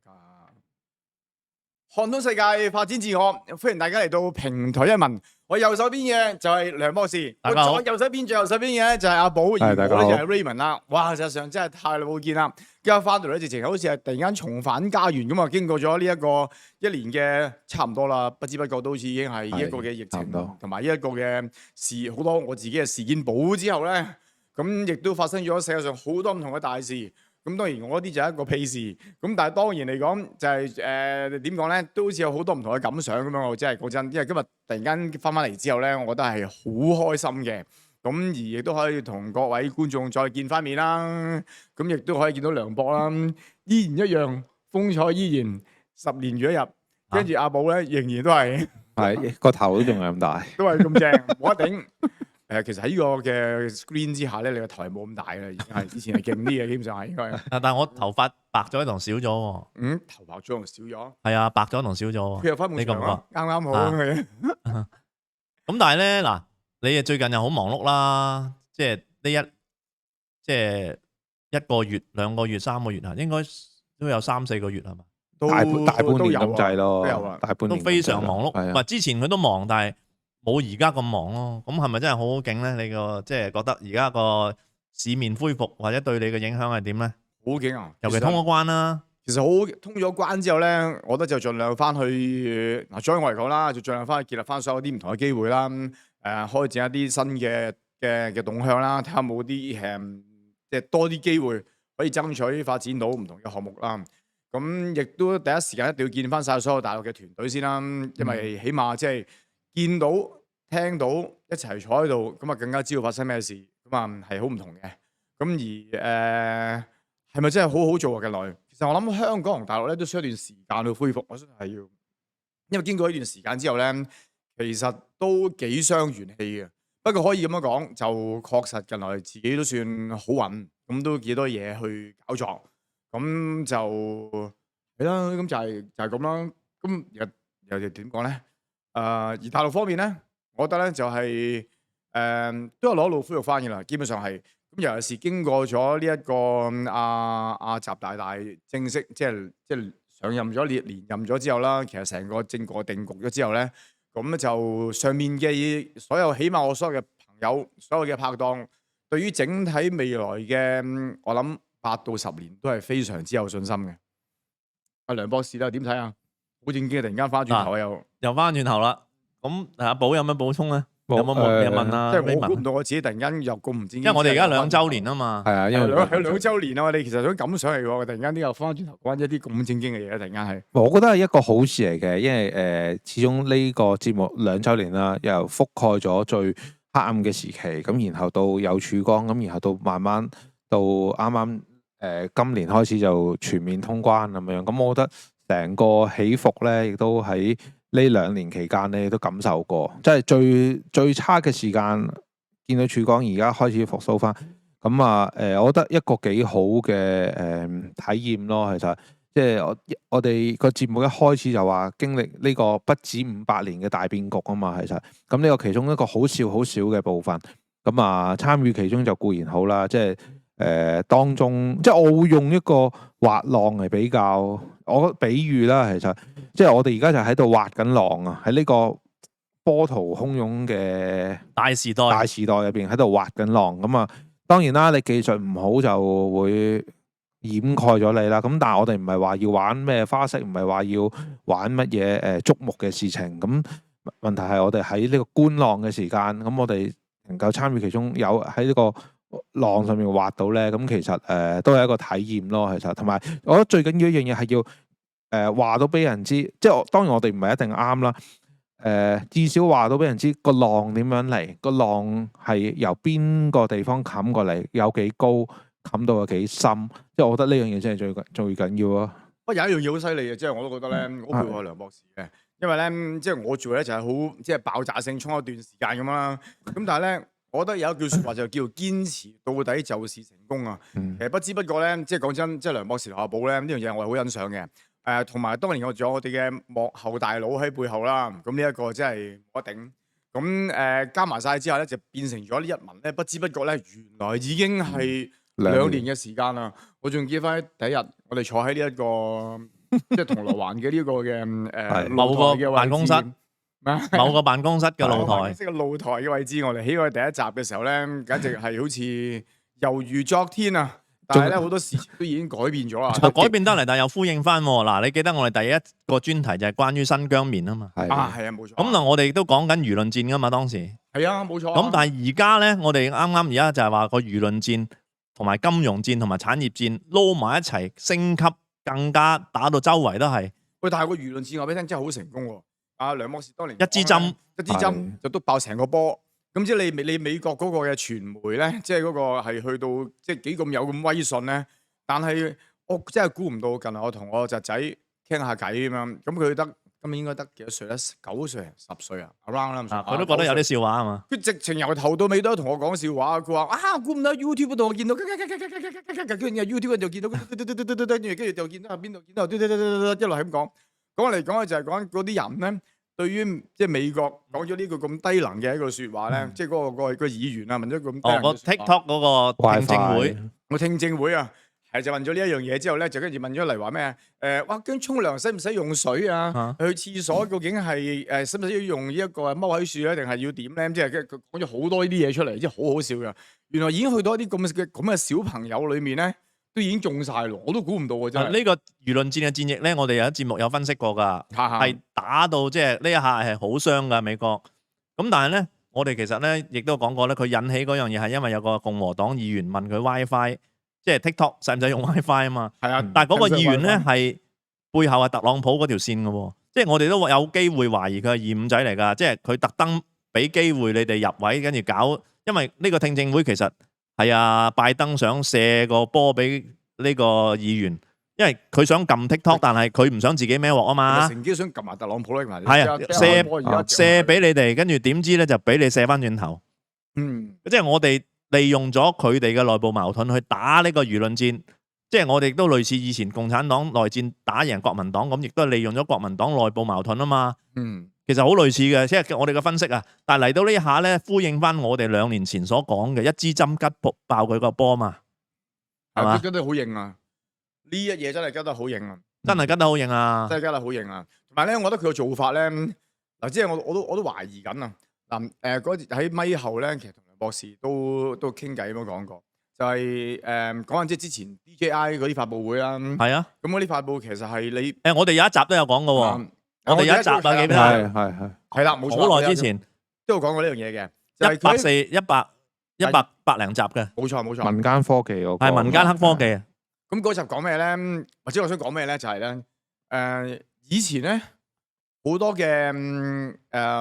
家看通世界，發展自我，歡迎大家嚟到平台一問。我右手邊嘅就係梁博士，我左右手邊最右手邊嘅咧就係阿寶，而我咧就係 Raymond 啦。哇，實際上真係太耐冇見啦！今日翻到嚟直情好似係突然間重返家園咁啊！經過咗呢一個一年嘅差唔多啦，不知不覺都好似已經係呢一個嘅疫情同埋呢一個嘅事好多我自己嘅事件簿之後咧，咁亦都發生咗世界上好多唔同嘅大事。咁當然我啲就係一個屁事，咁但係當然嚟講就係點講咧，都好似有好多唔同嘅感想咁樣。我真係講真，因為今日突然間翻嚟之後咧，我覺得係好開心嘅。咁而亦都可以同各位觀眾再見翻面啦。咁亦都可以見到梁博啦，依然一樣風采依然10年如一日。跟住阿寶咧仍然都係個頭都仲係咁大，都係咁正，冇得頂。其實喺呢個嘅 screen 之下咧，你個頭係冇咁大嘅，已經係以前係勁啲嘅，基本上係應該。但係我頭髮白咗同少咗喎。嗯，頭白咗同少咗。係啊，白咗同少咗。佢又翻冇長啊，啱啱好嘅。咁但係咧嗱，你最近又好忙碌啦，即係一個月、2個月、3個月啊，應該都有3、4個月係嘛？大半年咁滯咯，都有啊，大半年都非常忙碌。係啊，唔係之前佢都忙，但係冇而家咁忙咯。咁係咪真係好好勁咧？你個即係覺得而家個市面恢復或者對你嘅影響係點咧？好勁啊！尤其通咗關啦。其實好通咗關之後咧，我覺得就盡量翻去作為我嚟講啦，就盡量翻去建立翻所有啲唔同嘅機會啦。開展一啲新嘅動向啦，睇下冇啲即係多啲機會可以爭取發展到唔同嘅項目啦。咁亦都第一時間一定要見翻晒所有大陸嘅團隊先啦，因為起碼即係見到、聽到一齊坐喺度，咁啊更加知道發生咩事，咁啊係好唔同嘅。咁而係咪真係好好做啊？近來其實我諗香港同大陸咧都需要一段時間去恢復，我相信係要，因為經過一段時間之後咧，其實都幾傷元氣嘅。不過可以咁樣講，就確實近來自己都算好穩，咁都幾多嘢去搞作。咁就係啦，咁就係咁啦。咁又點講咧？而大陸方面咧，我覺得咧就係都有攞路恢復翻嘅啦。基本上係咁，尤其是經過咗呢一個阿習大大正式即係上任咗連任咗之後啦，其實成個政局定局咗之後咧，咁就上面嘅所有，起碼我所有嘅朋友、所有嘅拍檔，對於整體未來嘅我諗8到10年都係非常之有信心嘅。阿梁博士咧點睇啊？好正經，突然間翻轉頭又翻轉頭啦。咁阿寶有咩補充咧？有冇嘢問啊？即係我估唔到我自己突然間又咁唔正經。因為我哋而家2週年啊嘛。係啊，因為2週年啊，我哋其實想咁上嚟喎，突然間都有翻轉頭關一啲咁正經嘅嘢，突然間係。我覺得係一個好事嚟嘅，因為始終呢個節目2週年啦，又覆蓋咗最黑暗嘅時期，咁然後到有曙光，咁然後到慢慢到啱啱今年開始就全面通關咁樣，咁我覺得成個起伏咧，亦都喺呢2年期間咧都感受過，即係最差嘅時間見到曙光，而家開始復甦翻，咁啊我覺得一個幾好嘅體驗咯，其實即係我哋個節目一開始就話經歷呢個不止500年嘅大變局啊嘛，其實咁呢個其中一個好少嘅部分，咁啊參與其中就固然好啦，即係。當中即係我會用一個滑浪嚟比較，我比喻啦，其實即係我哋而家就喺度滑緊浪啊，喺呢個波濤洶湧嘅大時代入邊喺度滑緊浪，咁啊，當然啦，你技術唔好就會掩蓋咗你啦。咁但係我哋唔係話要玩咩花式，唔係話要玩乜嘢觸目嘅事情。咁問題係我哋喺呢個觀浪嘅時間，咁我哋能夠參與其中，有喺呢個浪上面滑到咧，咁其實都係一個體驗咯。其實同埋，我覺得最緊要一樣嘢係要話到俾人知，即係當然我哋唔係一定啱啦。至少話到俾人知個浪點樣嚟，個浪係由邊個地方冚過嚟，有幾高，冚到有幾深。即係我覺得呢樣嘢真係最緊要咯。不過有一樣嘢好犀利嘅，即係我都覺得咧，我佩服梁博士嘅，因為咧即係我做咧就係好即係爆炸性衝一段時間咁啦。咁但係咧。我覺得有一句説話就叫堅持到底就是成功啊！其實不知不覺咧，即係講真，即係梁博士同阿寶咧呢樣嘢，我係好欣賞嘅。同埋當年我仲有我哋嘅幕後大佬喺背後啦，咁呢一個真係冇得頂。咁加埋晒之後咧，就變成咗呢一文咧，不知不覺咧，原來已經係2年嘅時間啦。我仲記翻第一日，我哋坐喺呢一個即係銅鑼灣嘅呢個嘅某個辦公室咩某個辦公室嘅露台，即係露台嘅位置，我哋起我哋第一集嘅時候咧，簡直係好似猶如昨天啊！但係咧好多事情都已經改變咗啦。改變得嚟，但係又呼應翻喎。嗱，你記得我哋第一個專題就係關於新疆棉啊嘛。係係啊，冇錯。咁嗱，我哋都講緊輿論戰噶嘛，當時。係啊，冇錯。咁但係而家咧，我哋啱啱而家就係話個輿論戰同埋金融戰同埋產業戰撈埋一齊升級，更加打到周圍都係。喂，但係個輿論戰話俾你聽真係好成功喎。阿梁博士當年一支針就篤爆成個波。咁即係你美國嗰個嘅傳媒咧，即係嗰個係去到即係幾咁有咁威信咧。但係我真係估唔到，近日我同我侄仔傾下偈咁樣，咁佢今年應該得幾多歲咧？9歲啊，10歲啊，around 啦。佢都覺得有啲笑話啊嘛。佢直情由頭到尾都同我講笑話。佢話啊，估唔到 YouTube 嗰度我見到，跟住 YouTube 就見到，跟住就見到邊度見到，一路係咁講。講嚟講去就係講嗰啲人咧，對於即係美國講咗呢個咁低能嘅一個説話咧，即係嗰個議員啊問咗咁低能嘅説話。個 TikTok 嗰個聽證會，我聽證會啊。係就問咗呢一樣嘢之後咧，就跟住問咗嚟話咩？哇！跟沖涼使唔使用水啊？去廁所究竟係使唔使要用呢一個踎喺樹咧，定係要點咧？即係佢講咗好多呢啲嘢出嚟，即係好好笑㗎。原來已經去到一啲咁嘅小朋友裏面咧，都已經中晒咯，我都估唔到㗎真係。呢個輿論戰嘅戰役咧，我哋有一節目有分析過㗎，係打到即係呢一下係好傷㗎美國。咁但係咧，我哋其實咧亦都講過咧，佢引起嗰樣嘢係因為有個共和黨議員問佢 WiFi。即係 TikTok 使唔使用 WiFi 啊嘛？係啊，但係嗰個議員咧係背後係特朗普嗰條線嘅喎，即係我哋都有機會懷疑佢係二五仔嚟㗎，即係佢特登俾機會你哋入位，跟住搞，因為呢個聽證會其實係啊拜登想射個波俾呢個議員，因為佢想撳 TikTok， 但係佢唔想自己孭鑊啊嘛。乘機想撳埋特朗普咧，係啊，射俾你哋，跟住點知咧就俾你射翻轉頭。即係我哋。利用咗佢哋嘅內部矛盾去打呢個輿論戰，即係我哋都類似以前共產黨內戰打贏國民黨咁，亦都係利用咗國民黨內部矛盾啊嘛。其實好類似嘅，即係我哋嘅分析啊。但係嚟到呢一下咧，呼應翻我哋2年前所講嘅一支針吉爆佢個波嘛，係嘛？吉得好型啊！呢一嘢真係吉得好型啊！真係吉得好型啊！真係吉得好型啊！同埋咧，我覺得佢個做法咧，嗱，即係我都懷疑緊啊。嗱，嗰次喺咪後咧，其實。博士都傾偈咁樣講過，就係講緊即係之前 DJI 嗰啲發佈會啦。係啊，咁嗰啲發佈其實係你我哋有一集都有講過喎。我哋有一集啊，記唔記得？係啦，冇錯。好耐之前都有講過呢樣嘢嘅，就係100零集嘅。冇錯。民間科技嗰個係民間黑科技啊。咁嗰集講咩咧？或者我想講咩咧？就係咧以前咧好多嘅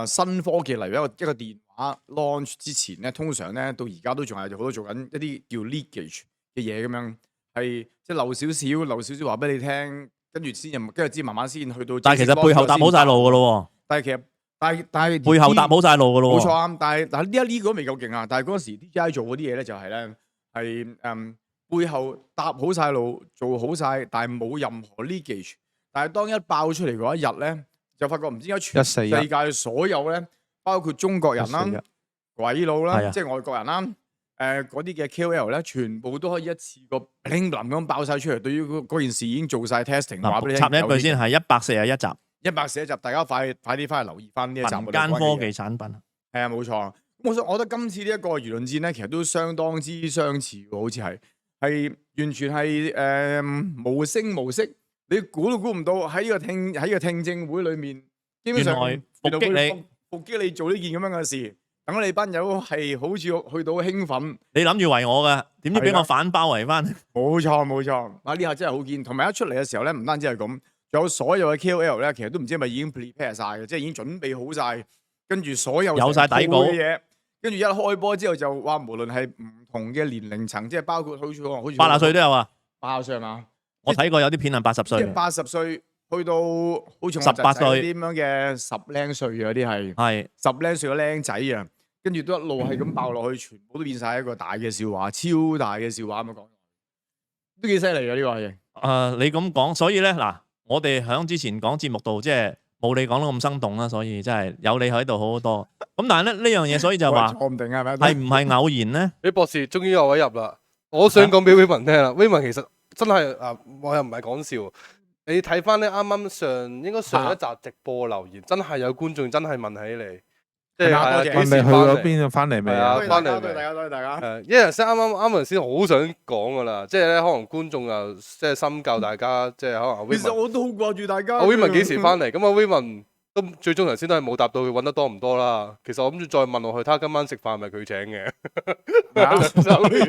新科技，例如一個電話 launch 之前咧，通常咧到而家都仲係好多做緊一啲叫 leakage 嘅嘢咁樣，係即係漏少少話俾你聽，跟住先慢慢先去到。但係其實背後搭好晒路噶咯。但係背後搭好晒路噶咯。冇錯啊！但係呢個都未夠勁啊！但係嗰陣時 DJI 做嗰啲嘢咧，就係咧係背後搭好晒路，做好晒，但係冇任何 leakage。但係當一爆出嚟嗰一日咧，就發覺唔知點解全世界所有咧。包括中國人啦、鬼佬啦，即係外國人啦，嗰啲嘅 KOL 咧，全部都可以一次過砰冧咁爆晒出嚟。對於嗰件事已經做晒 testing，話俾你聽。插一句先，係141集，141集，大家快啲翻去留意翻呢一集。民間科技產品係啊，冇錯。我覺得今次呢一個輿論戰咧，其實都相當之相似喎，好似係完全係無聲無息，你估都估唔到喺個聽證會裏面，基本上伏擊你。伏擊你做呢件咁樣嘅事，等你班友係好似去到興奮。你諗住圍我嘅，點知俾我反包圍翻？冇錯，啊呢下真係好見。同埋一出嚟嘅時候咧，唔單止係咁，仲有所有嘅 KOL 咧，其實都唔知係咪已經 prepare 晒嘅，即係已經準備好晒，跟住所有晒底稿嘅嘢，跟住一開波之後就話，無論係唔同嘅年齡層，即係包括好似80歲都有啊，80歲係嘛？我睇過有啲片係80歲，即係80歲。去到好似18歲啲咁樣嘅10零歲嘅啲係10零歲嘅僆仔啊，跟住都一路係咁爆落去，全部都變晒一個大嘅笑話，超大嘅笑話咁講，都幾犀利嘅呢個嘢。你咁講，所以咧嗱，我哋喺之前講節目度，即係冇你講得咁生動啦，所以真係有你喺度好好多。咁但係咧呢樣嘢，所以就話錯唔定係咪？係唔係偶然咧？你博士終於有位入啦，我想講俾 Raymond 聽啦。Raymond 其實真係我又唔係講笑。你睇翻咧，啱啱應該上一集直播留言，真係有觀眾真係問起你，即係多謝問你去咗邊啊？翻嚟未啊？多謝大家，多謝大家，多謝大家。因為先啱先好想講噶啦，即係咧可能觀眾又即係深究大家，即係可能阿 Raymond。其實我都好掛住大家。阿 Raymond 幾時翻嚟？咁阿 Raymond 都最終頭先都係冇答到佢揾得多唔多啦。其實我諗住再問落去，睇下今晚食飯係咪佢請嘅？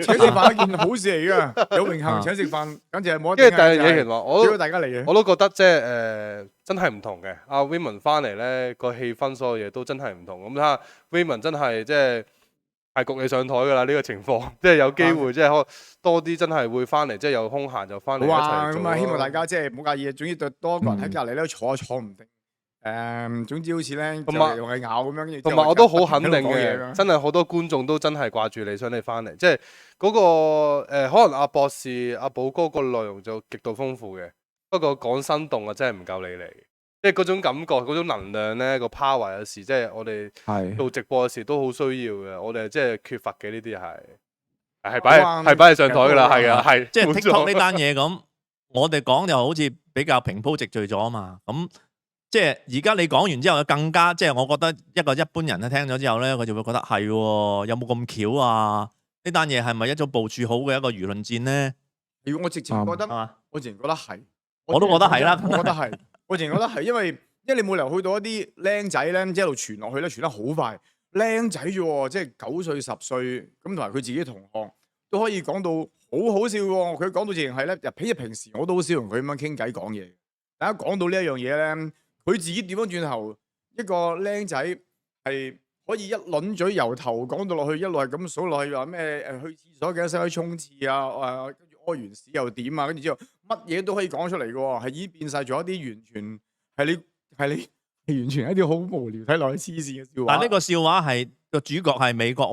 請食飯係一件好事嚟噶，有榮幸請食飯，簡直係冇得。因為第二樣嘢其實我都大家嚟嘅，我都覺得即係真係唔同嘅。阿 Raymond 翻嚟咧個氣氛，所有嘢都真係唔同。咁睇下 Raymond 真係即係焗你上台噶啦呢個情況，即係有機會即係可多啲真係會翻嚟，即係有空閒就翻嚟一齊做。咁啊，希望大家即係唔好介意，總之多個人喺隔離咧坐坐唔定。總之好似咧，同埋用係咬咁樣，同埋我都好肯定嘅，真係好多觀眾都真係掛住你，想你翻嚟。即係嗰個可能阿博士、阿寶哥個內容就極度豐富嘅，不過講生動啊，真係唔夠你嚟。即係嗰種感覺、嗰種能量咧，個 power 有時即係我哋做直播嘅時都好需要嘅，我哋即係缺乏嘅呢啲係擺喺上台㗎啦，係啊，係。即係 TikTok 呢單嘢咁，我哋講就好似比較平鋪直敍咗啊嘛，咁。即係而家你講完之後，更加即係我覺得一個一般人咧聽咗之後咧，佢就會覺得係喎，有冇咁巧啊？呢單嘢係咪一早部署好嘅一個輿論戰咧？如果我直情覺得，我直情覺得係，我都覺得係啦。我覺得係，我直情覺得係，因為你冇理由去到一啲僆仔咧，即係一路傳落去咧，傳得好快。僆仔啫喎，即係9歲10歲咁，同埋佢自己同學都可以講到好好笑喎。佢講到直情係咧，平時我都好少同佢咁樣傾偈講嘢。大家講到呢一樣嘢咧。佢自己點樣轉頭，一個僆仔係可以一輪嘴由頭講到落去，一路係咁數落去話咩去廁所嘅，使唔使沖廁啊？跟住屙完屎又點啊？跟住之後乜嘢都可以講出嚟嘅喎，係已經變晒咗一啲完全係你完全係一啲好無聊睇落去黐線嘅笑話。但呢個笑話係個主角係美國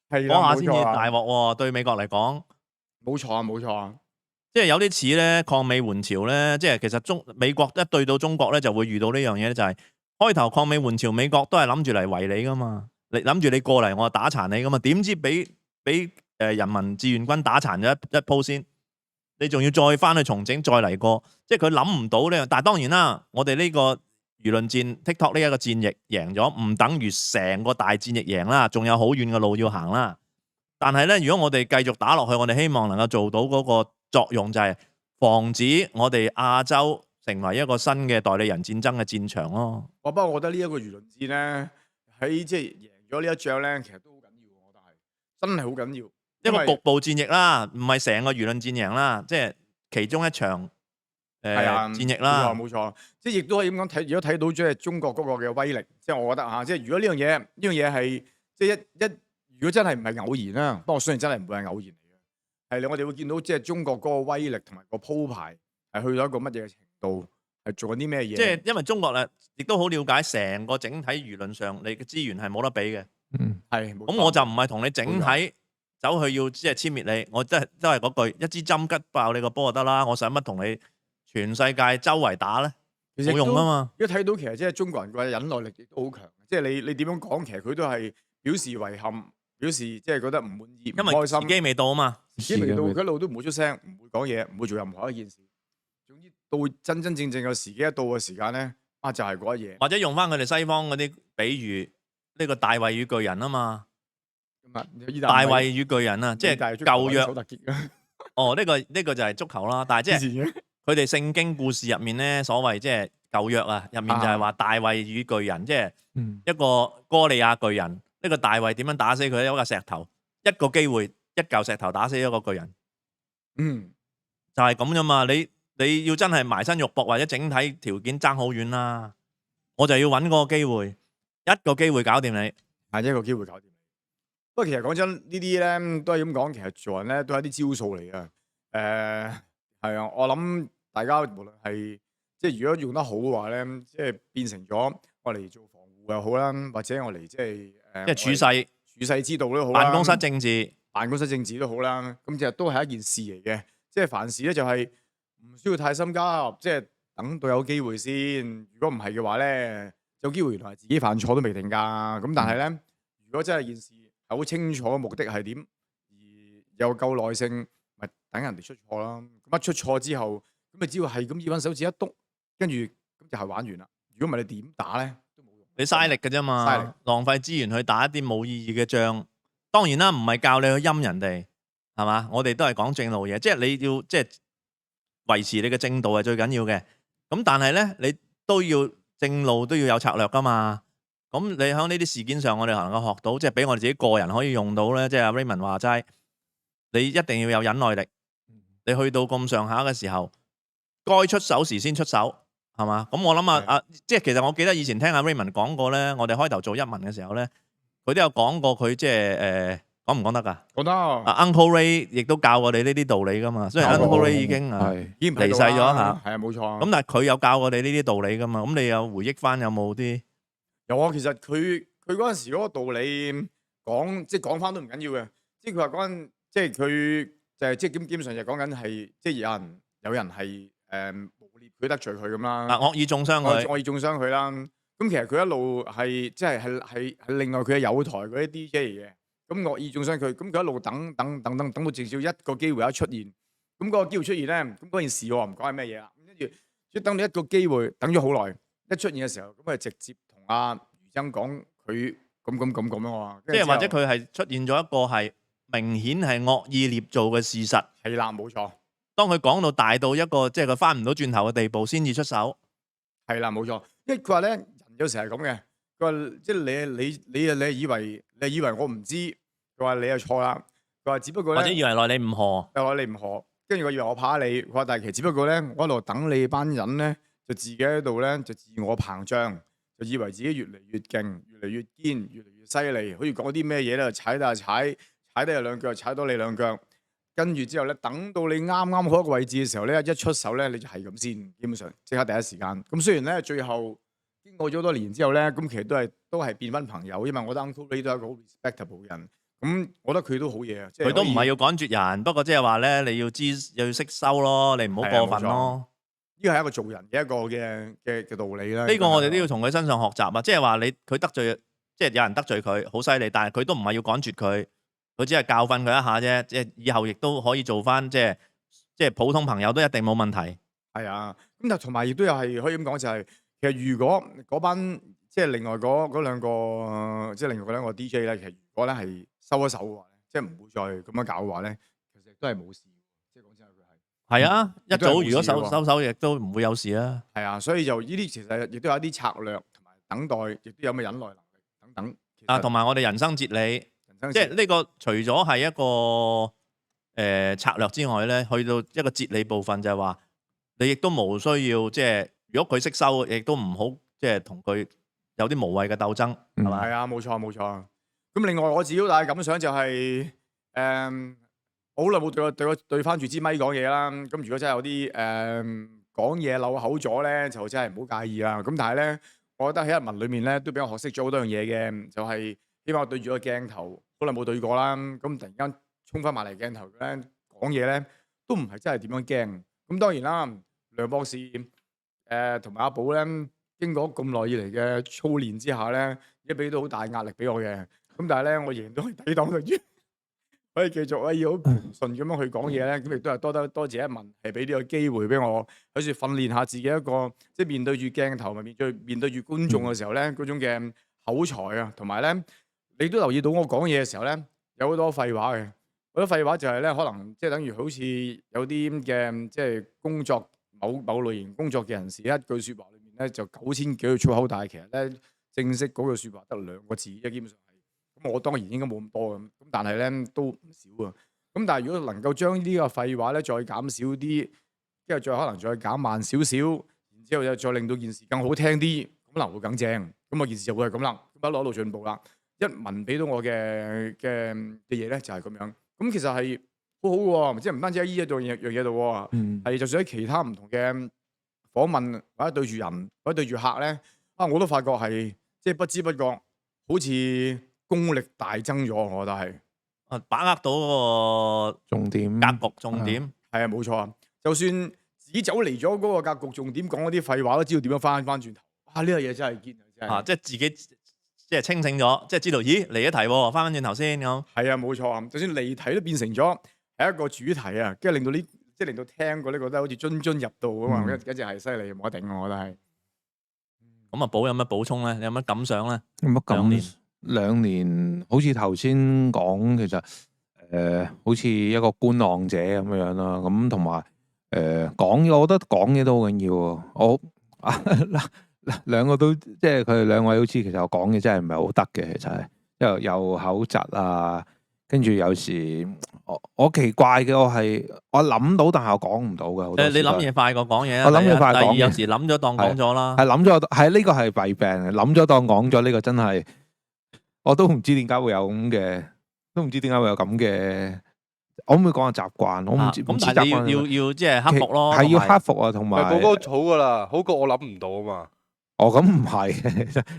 喎，講下先至大鑊喎，對美國嚟講。冇錯啊，冇錯啊。即係有啲似咧抗美援朝咧，即係其實美國一對到中國咧就會遇到呢樣嘢咧，就係開頭抗美援朝，美國都係諗住嚟圍你噶嘛，你諗住你過嚟我就打殘你噶嘛，點知俾人民志願軍打殘咗一鋪先，你仲要再翻去重整再嚟過，即係佢諗唔到呢樣。但係當然啦，我哋呢個輿論戰 TikTok 呢一個戰役贏咗，唔等於成個大戰役贏啦，仲有好遠嘅路要行啦。但係咧，如果我哋繼續打落去，我哋希望能夠做到嗰個作用就係防止我哋亞洲成為一個新嘅代理人戰爭嘅戰場咯。不過我覺得呢一個輿論戰咧，喺即係贏咗呢一仗咧，其實都好緊要，我覺得係真係好緊要。一個局部戰役啦，唔係成個輿論戰贏啦，即係其中一場戰役啦。冇錯，即係亦都可以咁講睇。如果睇到即係中國嗰個嘅威力，即係我覺得嚇，即係如果呢樣嘢係即係如果真係唔係偶然啦，不過我相信真係唔會係偶然。係我哋會見到即係中國嗰個威力同埋個鋪排係去到一個乜嘢程度，係做緊啲咩嘢？即係因為中國咧，亦都好了解成個整體輿論上，你嘅資源係冇得比嘅。係。咁我就唔係同你整體走去要即係殲滅你，我都係嗰句，一支針吉爆你個波就得啦。我使乜同你全世界周圍打咧？冇用啊嘛！如果睇到其實即係中國人嘅忍耐力亦都好強，即係你點樣講，其實佢都係表示遺憾。表示即係覺得唔滿意，唔開心，因為時機未到啊嘛，時機未到，佢一路都唔會出聲，唔會講嘢，唔會做任何一件事。總之到真正嘅時機一到嘅時間咧，就係嗰一嘢。或者用翻佢哋西方嗰啲比喻，呢個大衛與巨人啊嘛。大衛與巨人啊，即係舊約。哦，呢個就係足球啦，但係即係佢哋聖經故事入面咧，所謂即係舊約啊，入面就係話大衛與巨人，即係一個哥利亞巨人。呢個大衛點樣打死佢？一個石頭，一個機會，一嚿石頭打死一個巨人。就係咁啫嘛。你要真係埋身肉搏或者整體條件爭好遠啦，我就要揾嗰個機會，一個機會搞掂你，係一個機會搞掂你。不過其實講真，呢啲咧都係咁講，其實做人咧都係一啲招數嚟嘅。係啊，我諗大家無論係即係如果用得好嘅話咧，即係變成咗我嚟做防護又好啦，或者我嚟即係。即係處世之道都好啦，辦公室政治都好啦，咁其實都係一件事嚟嘅。即係凡事咧就係唔需要太心急，即係等到有機會先。如果唔係嘅話咧，有機會原來自己犯錯都未定㗎。咁但係咧，如果真係件事係好清楚目的係點，而又夠耐性，咪等人哋出錯啦。咁一出錯之後，咁你只要係咁以揾手指一篤，跟住咁就係玩完啦。如果唔係你點打咧都冇用。你嘥力嘅啫嘥力嘛，浪費資源去打一啲冇意義嘅仗。當然啦，唔係教你去陰人哋，係嘛？我哋都係講正路嘢，即係你要即係維持你嘅正道係最緊要嘅。咁但係咧，你都要正路都要有策略噶嘛。咁你喺呢啲事件上，我哋能夠學到，即係俾我哋自己個人可以用到咧。即係阿 Raymond 話齋，你一定要有忍耐力。你去到咁上下嘅時候，該出手時先出手，係嘛？咁我諗即係其實我記得以前聽阿 Raymond 講過咧，我哋開頭做一文嘅時候咧，佢都有講過佢即係講唔講得㗎？講得。Uncle Ray 亦都教我哋呢啲道理㗎嘛。雖然 Uncle Ray 已經離世咗嚇，係啊冇錯。咁但係佢有教我哋呢啲道理㗎嘛。咁你有回憶翻有冇啲？有啊，其實佢嗰陣時嗰個道理講，即係講翻都唔緊要嘅。即係佢話嗰陣，即係佢就係即係基本上就講緊係，即係有人係誣蔑佢得罪佢咁啦。惡意中傷佢，惡意中傷佢啦。咁其實佢一路係即係另外佢係有台嗰啲 DJ 嚟嘅。咁惡意中傷佢，咁佢一路等到至少一個機會一出現。咁嗰個機會出現咧，咁嗰件事我唔講係咩嘢啦。跟住即係等到一個機會，等咗好耐，一出現嘅時候，咁佢直接同阿余生講佢咁樣喎。即係或者佢係出現咗一個係明顯係惡意捏造嘅事實。係啦，冇錯。當佢講到大到一個即係佢翻唔到轉頭嘅地步，先至出手。係啦，冇錯。因為佢話咧，人有時係咁嘅。佢話即係你以為我唔知，佢話你又錯啦。佢話只不過咧，或者以為內你唔何，又內你唔何，跟住我以為我怕你。佢話但係其實只不過咧，我喺度等你班人咧，就自己喺度咧就自我膨脹，就以為自己越嚟越勁，越嚟越堅，越嚟越犀利。好似講啲咩嘢咧，踩得就踩得有兩腳，踩到你兩腳。跟住之後咧，等到你啱啱好一個位置嘅時候咧，一出手咧，你就係咁先，基本上即刻第一時間。咁雖然咧，最後經過咗好多年之後咧，咁其實都係變翻朋友，因為我覺得 Uncle Ray 都係一個好 respectable 嘅人。咁我覺得佢都好嘢啊，即係佢都唔係要趕絕人，不過即係話咧，你要知又要識收咯，你唔好過分咯。呢個係一個做人嘅一個嘅道理啦。呢個我哋都要從佢身上學習啊！即係話佢得罪，即係有人得罪佢，好犀利，但係佢都唔係要趕絕佢。佢只係教訓佢一下啫，即係以後亦都可以做翻，即係普通朋友都一定冇問題。係啊，咁但同埋亦都有係可以咁講，就係其實如果嗰班即係另外嗰兩個即係另外嗰兩個 DJ 咧，其實如果咧係收一手嘅話咧，即係唔會再咁樣搞嘅話咧，其實都係冇事。即係講真，佢係啊，一早如果收手，亦都唔會有事啦。係啊，所以就呢啲其實亦都有一啲策略同埋等待，亦都有咩忍耐能力等等。同埋我哋人生哲理。即係呢個除咗係一個策略之外咧，去到一個哲理部分就係話，你亦都冇需要即係，如果佢識收，亦都唔好即係同佢有啲無謂嘅鬥爭，係嘛？係啊，冇錯冇錯。咁另外我自己好大嘅感想就係我好耐冇對翻住支咪講嘢啦。咁如果真係有啲講嘢漏口咗咧，就真係唔好介意啦。咁但係咧，我覺得喺一文裏面咧都俾我學識咗好多樣嘢嘅，就係希望我對住個鏡頭。好耐冇對過啦，咁突然間衝翻埋嚟鏡頭咧講嘢咧，都唔係真係點樣驚。咁當然啦，梁博士同埋阿寶咧，經過咁耐以嚟嘅操練之下咧，已經俾到好大壓力俾我嘅。咁但係咧，我仍然都可以抵擋得住，可以繼續可以好平順咁樣去講嘢咧。咁亦都係多謝一文，係俾呢個機會俾我，好似訓練下自己一個即係面對住鏡頭，面對住觀眾嘅時候咧，嗰種嘅口才啊，同埋咧。你都留意到我講嘢嘅時候咧，有好多廢話嘅。好多廢話就係咧，可能即係等於好似有啲嘅即係工作某類型工作嘅人士，一句説話裏面咧就9000幾句粗口，但係其實咧正式嗰句説話得2個字，即係基本上係。咁我當然應該冇咁多咁，但係咧都唔少啊。咁但係如果能夠將呢個廢話咧再減少啲，跟住再可能再減慢少少，然之後又再令到件事更好聽啲，咁可能會更正。咁啊件事就會係咁啦，咁一路進步啦。一文俾到我嘅嘢咧就係咁樣，咁其實係好好嘅喎，即係唔單止喺呢一樣嘢度喎，係就算喺其他唔同嘅訪問或者對住人或者對住客咧，我都發覺係即係不知不覺好似功力大增咗，我覺得係把握到嗰個重點格局重點，係啊冇錯啊，就算只走離咗嗰個格局重點講嗰啲廢話，都知道點樣翻轉頭。呢個嘢真係堅啊！即係自己。即係清醒咗，即係知道，咦離咗題喎，翻返轉頭先咁。係啊，冇錯啊，就算離題都變成咗係一個主題啊，跟住令到呢即即係令到聽過呢覺得好似津津入道啊嘛，嗯一直係犀利冇得頂，我覺得係。咁啊，寶有乜補充咧？你有乜感想咧？乜兩年咁兩年，好似頭先講，其實好似一個觀望者咁樣啦。咁同埋講嘢，我覺得講嘢都好緊要喎。我兩個都即係佢哋兩位好似其實我講嘢真係唔係好得嘅，其實係又口窒啊，跟住有時我奇怪嘅，我諗到，但係我講唔到嘅。好多時你諗嘢快過講嘢啊！我諗嘢快過講嘢第二有時諗咗當講咗啦。係諗咗，係呢個係弊病，諗咗當講咗呢個真係，我都唔知點解會有咁嘅，都唔知點解會有咁嘅。我唔會講係習慣，我唔知咁但係你要即係克服咯，係要克服啊，同埋寶哥好噶啦，好過我諗唔到啊嘛。哦，咁唔係，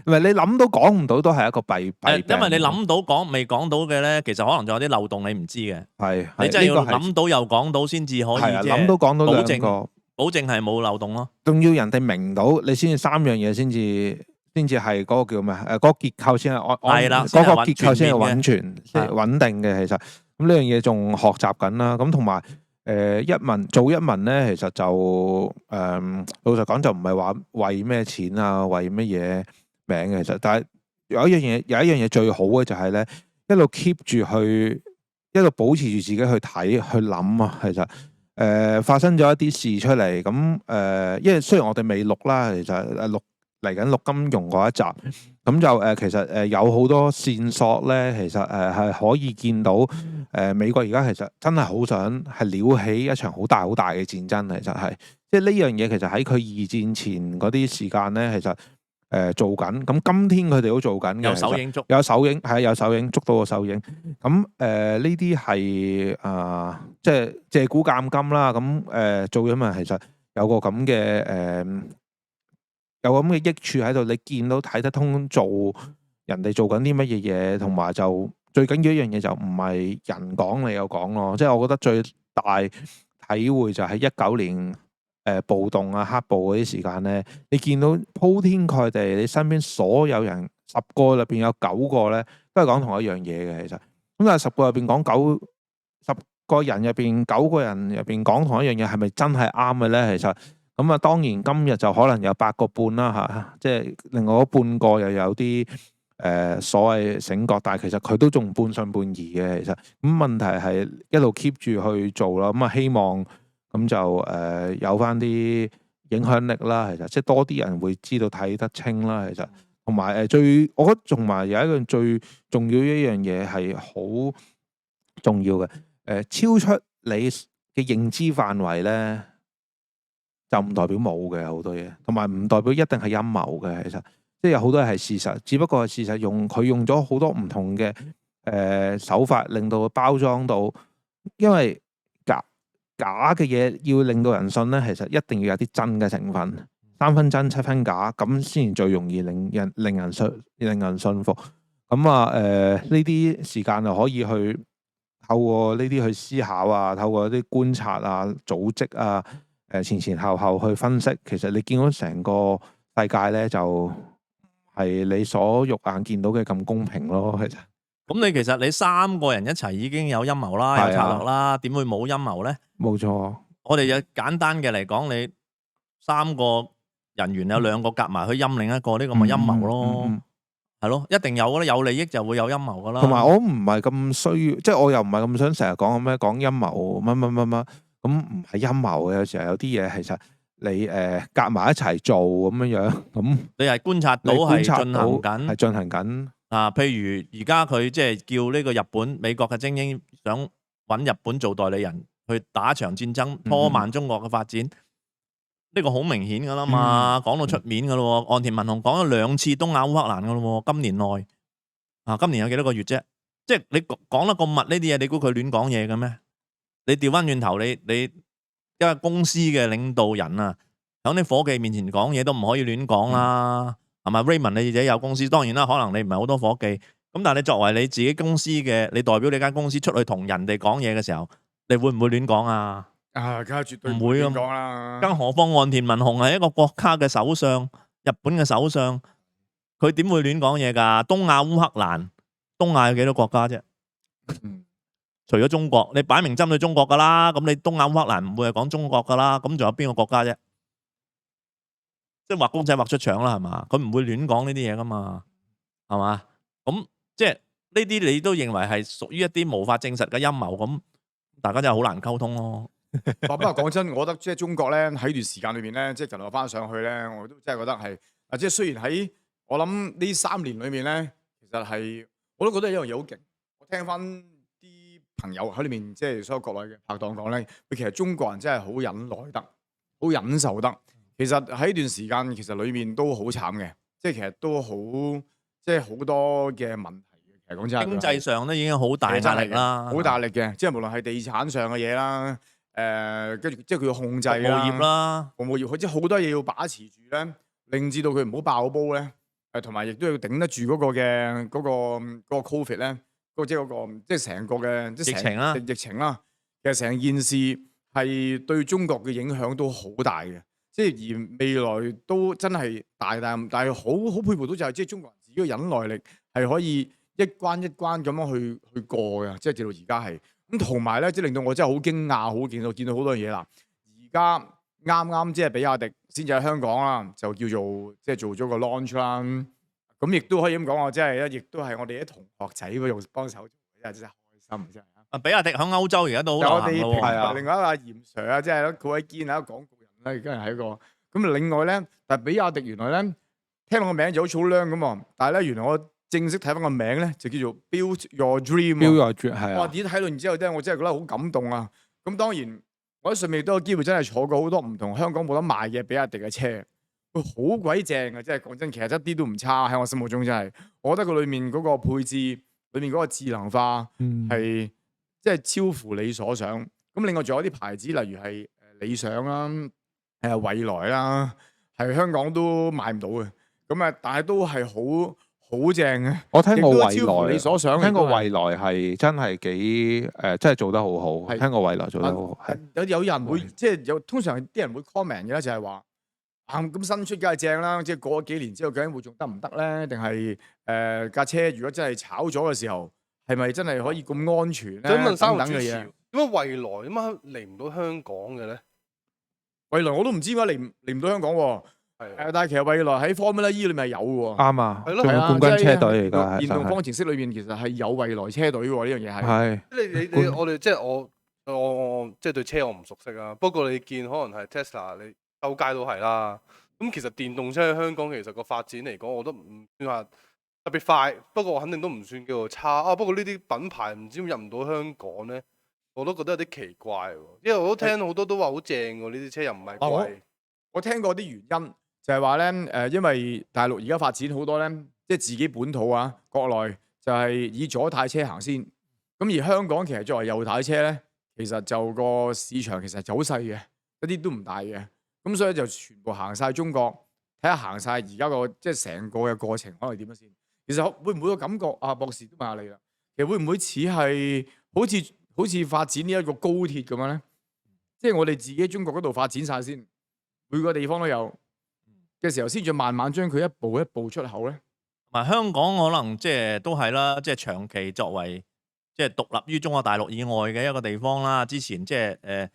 唔係你諗到講唔到都係一個弊病。因為你諗到講未講到嘅咧，其實可能仲有啲漏洞你唔知嘅。係你真係要諗到又講到先至可以諗到講到兩個，保證係冇漏洞咯。仲要人哋明到你先至三樣嘢先至係嗰個叫咩？嗰個結構先係係啦，嗰個結構先係穩全、穩定嘅。其實咁呢樣嘢仲學習緊啦。咁同埋。做一文咧，其實就老實講就唔係話為咩錢啊，為乜嘢名嘅。其實，但係有一樣嘢最好嘅就係咧，一路 keep 住去，一路保持住自己去睇去諗啊。其實發生咗一啲事出嚟，咁因為雖然我哋未錄啦，其實嚟緊錄金融嗰一集，咁就其實有好多線索咧，其實係可以見到美國而家其實真係好想係撩起一場好大嘅戰爭，其實係即係呢樣嘢，其實喺佢二戰前嗰啲時間咧，其實做緊，咁今天佢哋都做緊嘅，有手影捉，有手影係有手影捉到個手影，咁呢啲係即係借古鑑今啦，咁做咗咪其實有個咁嘅有咁嘅益處喺度，你見到睇得通做人哋做緊啲乜嘢嘢，同埋就最緊要一樣嘢就唔係人講你又講咯，即係我覺得最大體會就係19年暴動啊黑暴嗰啲時間咧，你見到鋪天蓋地，你身邊所有人10個入邊有9個咧都係講同一樣嘢嘅，其實咁但係10個入邊講10個人入邊9個人入邊講同一樣嘢，係咪真係啱嘅咧？其實咁啊，當然今日就可能有8個半啦嚇，即係另外嗰半個又有啲所謂醒覺，但係其實佢都仲半信半疑嘅。其實咁問題係一路 keep 住去做啦，咁啊希望咁就有翻啲影響力啦。其實即係多啲人會知道睇得清啦。其實同埋我覺得仲埋有一樣最重要一樣嘢係好重要嘅，超出你嘅認知範圍咧，就唔代表冇嘅好多嘢，同埋唔代表一定係陰謀嘅。其實即係有好多係事實，只不過係事實佢用咗好多唔同嘅手法，令到佢包裝到。因為假嘅嘢要令到人信咧，其實一定要有啲真嘅成分，3分真7分假，咁先最容易令人信服。咁呢啲時間就可以去透過呢啲去思考啊，透過啲觀察啊、組織啊。前後去分析，其實你見到成個世界咧，就係你所肉眼見到嘅咁公平咯。其實咁你3個人一齊已經有陰謀啦，有策略啦，點會冇陰謀咧？冇錯，我哋有簡單嘅嚟講，你3個人員有2個夾埋去陰另一個，呢個咪陰謀咯，係咯，一定有嘅啦，有利益就會有陰謀噶啦。同埋我唔係咁需要，即係我又唔係咁想成日講咩講陰謀乜。咁唔係陰謀嘅，有時候有啲嘢其實你夾埋一齊做咁樣，咁你係觀察到係進行緊啊。譬如而家佢即係叫呢個日本、美國嘅精英想揾日本做代理人去打一場戰爭，拖慢中國嘅發展，呢個好明顯噶啦嘛，講到出面噶咯。岸田文雄講咗2次東亞烏克蘭噶咯，今年內今年有幾多個月啫？即係你講得咁密呢啲嘢，你估佢亂講嘢嘅咩？你調翻轉頭，你因為公司嘅領導人啊，喺啲伙計面前講嘢都唔可以亂講啦，係咪？Raymond 你自己有公司，當然啦，可能你唔係好多伙計，咁但係你作為你自己公司嘅，你代表你間公司出去同人哋講嘢嘅時候，你會唔會亂講啊？梗係絕對唔會亂講啦。更何況岸田文雄係一個國家嘅首相，日本嘅首相，佢點會亂講嘢㗎？東亞烏克蘭，東亞有幾多國家啫？除咗中國，你擺明針對中國㗎啦，咁你東亞烏克蘭唔會係講中國㗎啦，咁仲有邊個國家啫？即係畫公仔畫出腸啦，係嘛？佢唔會亂講呢啲嘢㗎嘛，係嘛？咁即係呢啲你都認為係屬於一啲無法證實嘅陰謀，咁大家真係好難溝通咯。不過講真，我覺得即係中國咧喺段時間裏邊咧，即係近來翻上去咧，我都真係覺得係即係雖然喺我諗呢3年裏面咧，其實係我都覺得有一樣嘢好勁。我聽翻啲朋友喺裏面，即係所有國內嘅拍檔講咧，佢其實中國人真係好忍耐得，好忍受得。其實喺呢段時間，其實裏面都好慘嘅，即係其實都好，即係好多嘅問題嘅。其實講真，經濟上都已經好大壓力啦，好大力嘅，即係無論係地產上嘅嘢啦，跟住即係佢要控制服務業啦，服務業佢即係好多嘢要把持住咧，令至到佢唔好爆煲咧。同埋亦都要頂得住嗰個嘅嗰個 Covid 咧，即係嗰個即係成個嘅即係疫情啦，疫情啦。其實成件事係對中國嘅影響都好大嘅。即係而未來都真係大，但係好佩服到就係即係中國人自己嘅忍耐力係可以一關一關咁樣去過嘅，即係直到而家係咁。同埋咧，即係令到我真係好驚訝，好見到好多嘢啦。而家啱啱即係比亞迪先至喺香港啦，就叫做即係做咗個 launch 啦。咁亦都可以咁講，我真係咧，亦都係我哋啲同學仔嗰度幫手做，真係開心真係。比亞迪喺歐洲而家都好流行咯，係啊。另外一個阿嚴 Sir 啊，即係佢位堅啊，廣告人咧，而家係一個。咁另外咧，但係比亞迪原來咧，聽落個名就好似好靚咁喎。但係咧，原來我正式睇翻個名咧，就叫做 Build Your Dream。Build Your Dream 係啊。哇！點睇到完之後咧，我真係覺得好感動啊。咁當然，我喺上面都有機會真係坐過好多唔同香港冇得賣嘅比亞迪嘅車，好鬼正啊！真係講真，其實一啲都唔差喺我心目中真係。我覺得佢裡面嗰個配置，裡面嗰個智能化係即係超乎你所想。咁另外仲有啲牌子，例如係理想啦。蔚來啦，係香港都買唔到嘅，咁啊，但係都係好正嘅。我聽過蔚來，你所想聽過蔚來係真係幾真係做得好好。聽過蔚來做得好好。有人會即係通常啲人會 comment 嘅咧，就係話咁新出梗係正啦，即係過咗幾年之後究竟會仲得唔得咧？定係架車如果真係炒咗嘅時候，係咪真係可以咁安全咧？想問三個等嘅嘢，點解蔚來點解嚟唔到香港嘅咧？蔚來我都唔知點解嚟唔到香港喎。但係其實蔚來喺 Formula E 裏面係有嘅喎。啱啊，係咯，冠軍車隊嚟㗎。電動方程式裏面其實係有蔚來車隊喎，呢樣嘢係。係。你我哋即係我即係對車我唔熟悉啊。不過你見可能係 Tesla，你周街都係啦。咁其實電動車喺香港其實個發展嚟講，我都唔算話特別快。不過我肯定都唔算叫做差啊。不過呢啲品牌唔知點入唔到香港咧？我都覺得有啲奇怪喎，因為我都聽好多都話好正喎，呢啲車又唔係貴。我聽過啲原因就係話咧，因為大陸而家發展好多咧，即係自己本土啊，國內就係以左軚車行先。咁而香港其實作為右軚車咧，其實就個市場其實就好細嘅，一啲都唔大嘅。咁所以就全部行晒中國，睇下行晒而家個即係成個嘅過程可能點樣先。其實會唔會個感覺啊？博士都問下你啦，其實會唔會似係好似發展呢一個高鐵咁樣咧，即係我哋自己中國嗰度發展晒先，每個地方都有嘅時候，先至慢慢將佢一步一步出口咧。同埋香港可能即係都係啦，即係長期作為即係獨立於中國大陸以外嘅一個地方啦。之前即係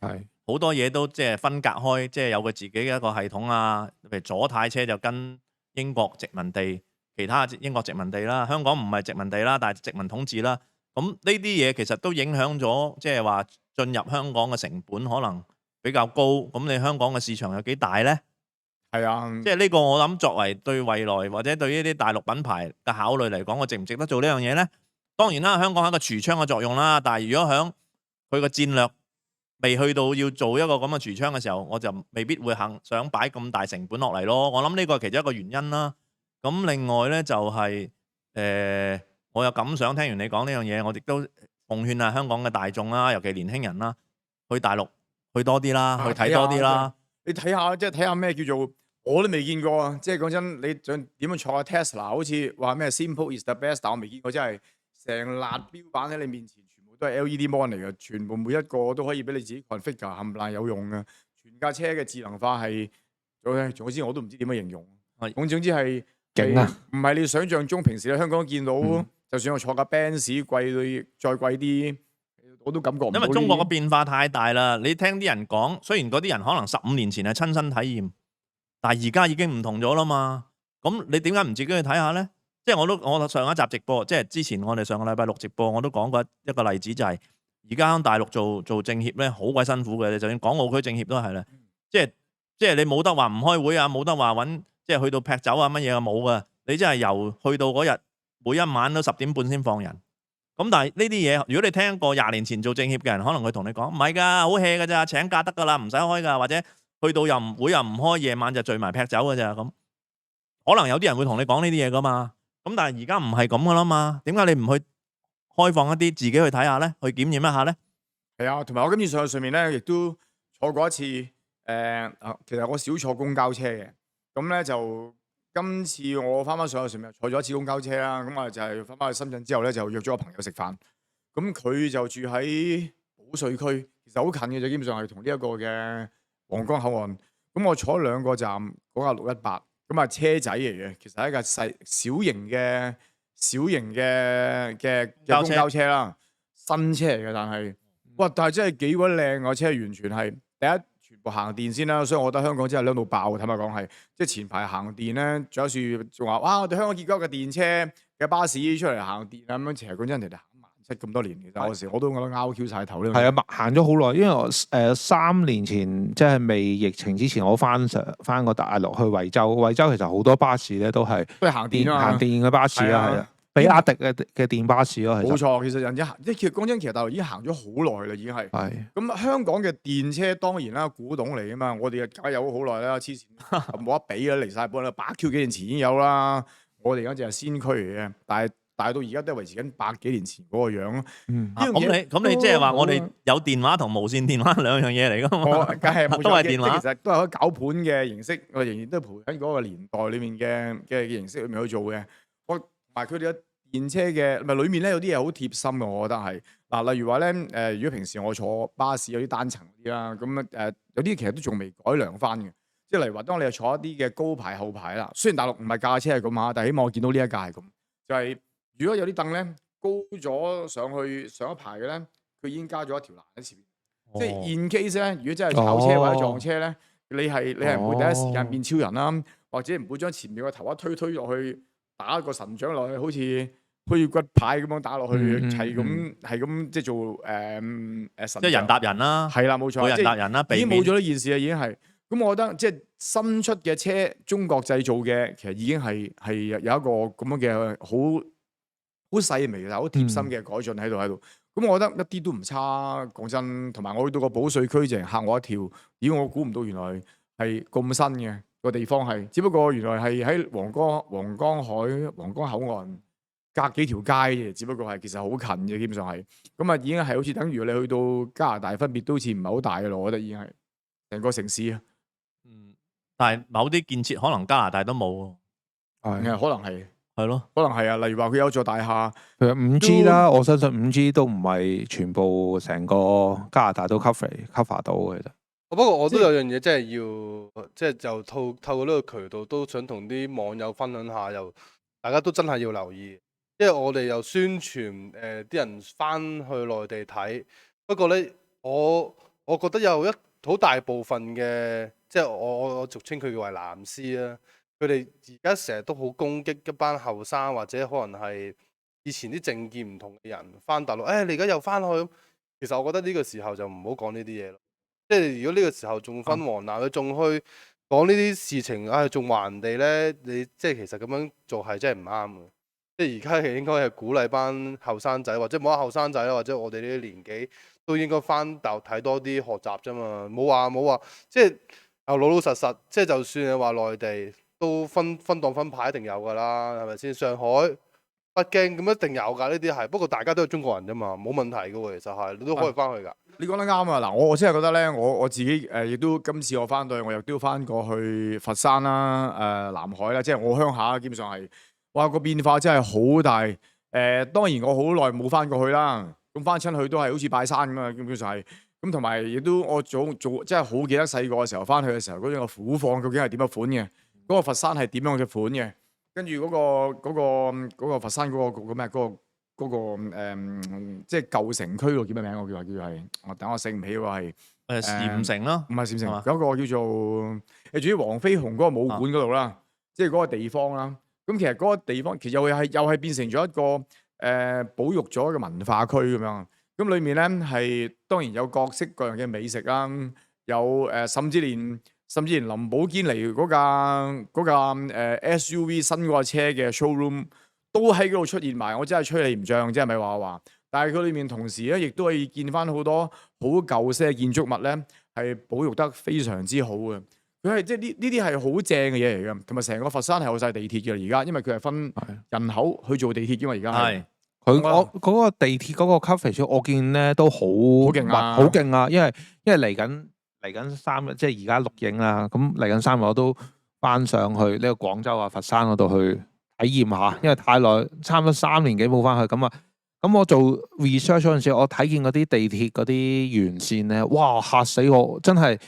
好多嘢都即係分隔開，即係有佢自己嘅一個系統啊。譬如左軚車就跟英國殖民地，其他英國殖民地啦，香港唔係殖民地啦，但係殖民統治啦。咁呢啲嘢其實都影響咗，即係話進入香港嘅成本可能比較高。咁你香港嘅市場有幾大呢？係啊，即係呢個我諗作為對未來或者對呢啲大陸品牌嘅考慮嚟講，我值唔值得做呢樣嘢呢？當然啦，香港係一個櫥窗嘅作用啦。但係如果響佢個戰略未去到要做一個咁嘅櫥窗嘅時候，我就未必會想擺咁大成本落嚟咯。我諗呢個係其中一個原因啦。咁另外呢，就係我有感想，聽完你講呢樣嘢，我亦都奉勸啊香港嘅大眾啦，尤其年輕人啦，去大陸去多啲啦，去睇多啲啦。你睇下，即係睇下咩叫做我都未見過啊！即係講真，你想點樣坐下 Tesla？好似話咩 Simple is the best，但我未見過，真係成辣標板喺你面前，全部都係 LED mon 嚟嘅，全部每一個都可以俾你自己 configure，冚唪唥有用嘅。全架車嘅智能化係，總之我都唔知點樣形容。總之係勁啊！唔係你想象中平時喺香港見到。就算我坐架 Benz 貴到再貴啲，我都感覺唔到。因為中國嘅變化太大啦，你聽啲人講，雖然嗰啲人可能15年前係親身體驗，但係而家已經唔同咗啦嘛。咁你點解唔自己去睇下咧？即係我上一集直播，即係之前我哋上個禮拜六直播，我都講過一個例子，就係而家喺大陸做政協咧，好鬼辛苦嘅。就算港澳區政協都係啦，即係你冇得話唔開會啊，冇得話揾即係去到劈酒啊乜嘢啊冇噶。你真係由去到嗰日每一晚都10點半先放人。咁但係呢啲嘢，如果你聽過20年前做政協嘅人，可能佢同你講唔係㗎，好 hea 㗎咋，請假得㗎啦，唔使開㗎，或者去到會又唔開，夜晚就聚埋劈酒㗎咋咁。可能有啲人會同你講呢啲嘢㗎嘛。咁但係而家唔係咁㗎啦嘛。點解你唔去開放一啲自己去睇下咧，去檢驗一下咧？係啊，同埋我今次上面咧，亦都坐過一次。其實我少坐公交車嘅，咁咧就今次我翻上去上面坐咗一次公交車啦。咁啊就係翻去深圳之後咧，就約咗個朋友食飯。咁佢就住喺寶水區，其實好近嘅，就基本上係同呢一個嘅皇崗口岸。咁我坐2個站，嗰架618，咁啊車仔嚟嘅，其實係一架小型嘅公交車啦，新車嚟嘅，但係真係幾鬼靚個車，完全係第一全部行電先啦，所以我覺得香港真係靚到爆。坦白講係，即係前排行電咧，仲有樹仲話哇，我哋香港結果嘅電車嘅巴士出嚟行電啊咁樣，其實講真，人哋行17000咁多年，其實有時我都覺得拗 Q 晒頭呢。係啊，行咗好耐，因為我3年前即係未疫情之前，我翻過大陸去惠州。惠州其實好多巴士咧都係行電嘅巴士啦，係啊。比亞迪嘅電巴士咯，冇錯。其實其實講真，其實大陸已經行咗好耐啦，已經係。係。咁香港嘅電車當然啦，古董嚟啊嘛，我哋梗係有好耐啦，黐線冇得比啦，離晒譜啦，100 Q 幾年前已經有啦。我哋而家淨係先驅嚟嘅，但係到而家都係維持緊100幾年前嗰個樣咯。咁你即係話我哋有電話同無線電話兩樣嘢嚟㗎嘛？梗係冇錯，都係電話，其實都係可以攪盤嘅形式，我仍然都係陪緊嗰個年代裡面嘅形式裏面去做嘅。同埋佢哋嘅電車嘅咪裏面咧有啲嘢好貼心嘅，我覺得係嗱，例如話咧如果平時我坐巴士有啲單層嗰啲啦，咁有啲其實都仲未改良翻嘅，即係例如話當你係坐一啲嘅高排後排啦，雖然大陸唔係架車係咁嚇，但係起碼我見到呢一架係咁，就係如果有啲凳咧高咗上一排嘅咧，佢已經加咗一條欄喺前面，即係 in case 咧，如果真係炒車或者撞車咧，你係唔會第一時間變超人啦，或者唔會將前面個頭一推落去。打個神掌落去，好似虛骨牌咁樣打落去，係咁即係做神。即係人搭人啦，係啦，冇錯，人搭人啦，已經冇咗呢件事啦，已經係。咁我覺得即係新出嘅車，中國製造嘅，其實已經係有一個咁樣嘅好細微、好貼心嘅改進喺度。咁我覺得一啲都唔差，講真。同埋我去到個保稅區，淨係嚇我一跳。咦，我估唔到原來係咁新嘅。個地方係，只不過原來係喺皇崗口岸隔幾條街嘅，只不過係其實好近嘅，基本上係咁啊，已經係好似等於你去到加拿大，分別都好似唔係好大嘅咯，我覺得已經係成個城市啊。但係某啲建設可能加拿大都冇，可能係咯，可能係啊。例如話佢有座大廈，譬如5G 啦，我相信5G都唔係全部成個加拿大都 cover 到嘅。不過我都有樣嘢，即係要，即係就透過呢個渠道，都想同啲網友分享下，又大家都真係要留意，因為我哋又宣傳啲人翻去內地睇。不過呢，我覺得有一好大部分嘅，即係我俗稱佢叫為藍絲啦，佢哋而家成日都好攻擊一班後生，或者可能係以前啲政見唔同嘅人翻大陸。你而家又翻去，其實我覺得呢個時候就唔好講呢啲嘢咯。即係如果呢個時候仲分黃藍，佢仲去講呢啲事情，仲話人哋咧，你即係其實咁樣做係真係唔啱嘅。即係而家係應該係鼓勵班後生仔，或者冇話後生仔啦，或者我哋呢啲年紀都應該翻大陸睇多啲學習啫嘛。冇話，即係老實實，即係就算你話內地都分檔分派一定有㗎啦，係咪先？上海、北京咁一定有㗎，呢啲係。不過大家都係中國人啫嘛，冇問題嘅喎，其實係你都可以翻去㗎。你講得啱啊！嗱，我真係覺得咧，我自己亦都今次我翻到去，我亦都翻過去佛山啦、南海啦，即係我鄉下，基本上係哇個變化真係好大。當然我好耐冇翻過去啦，咁翻親去都係好似拜山咁啊，基本上係咁，同埋亦都我做真係好記得細個嘅時候翻去嘅時候嗰種嘅苦況究竟係點樣款嘅？嗰個佛山係點樣嘅款嘅？跟住嗰個佛山嗰個咩嗰個嗰個即係舊城區嗰個叫咩名？我叫係，我等我醒唔起喎係鹽城咯，唔係禪城，係嘛有一個叫做誒，至於黃飛鴻嗰個武館嗰度啦，即係嗰個地方啦。咁其實嗰個地方其實又係變成咗一個保育咗嘅文化區咁樣。咁裡面咧係當然有各式各樣嘅美食啦，有甚至連林寶堅尼嗰架SUV 新嗰個車嘅 showroom 都喺嗰度出現埋。我真係吹你唔脹，即係咪話？但係佢裏面同時咧，亦都可以見翻好多好舊式嘅建築物咧，係保育得非常之好嘅。佢係即係呢啲係好正嘅嘢嚟嘅，同埋成個佛山係有晒地鐵嘅而家，因為佢係分人口去做地鐵嘅嘛。而家係佢我嗰個地鐵嗰個 coverage，我見咧都好勁啊，好勁啊！因為嚟緊3日，即係而家錄影啦。咁嚟緊3日我都翻上去呢個廣州啊、佛山嗰度去體驗下，因為太耐，差唔多3年幾冇翻去咁啊。咁我做 research 嗰陣時，我睇見嗰啲地鐵嗰啲沿線咧，哇嚇死我！真係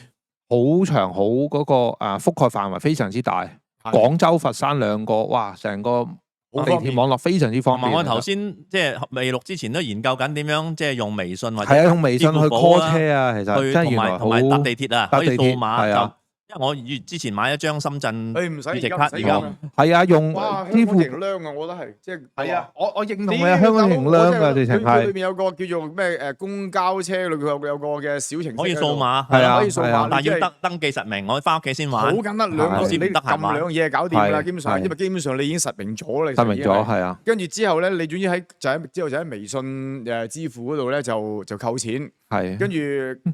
好長，好嗰個覆蓋範圍非常之大。廣州、佛山兩個，哇！成個地鐵網絡非常之方便。我頭先即係未錄之前都研究緊點樣即係用微信或者係啊，用微信去 call 車啊，其實真係原來同埋搭地鐵啊，可以掃碼就。因為我之前買一張深圳唔使儲值卡，而家係啊，用支付型靚啊，我覺得係即係係啊，我認同啊，香港型靚啊，直情係。佢裏面有個叫做咩公交車裏邊有個嘅小程式可以掃碼，係啊，可以掃碼，但係要登記實名，我翻屋企先玩。好簡單，兩個你撳兩嘢搞掂啦，基本上，因為基本上你已經實名咗啦。實名咗係啊。跟住之後咧，你總之之後就喺微信支付嗰度咧就扣錢，係。跟住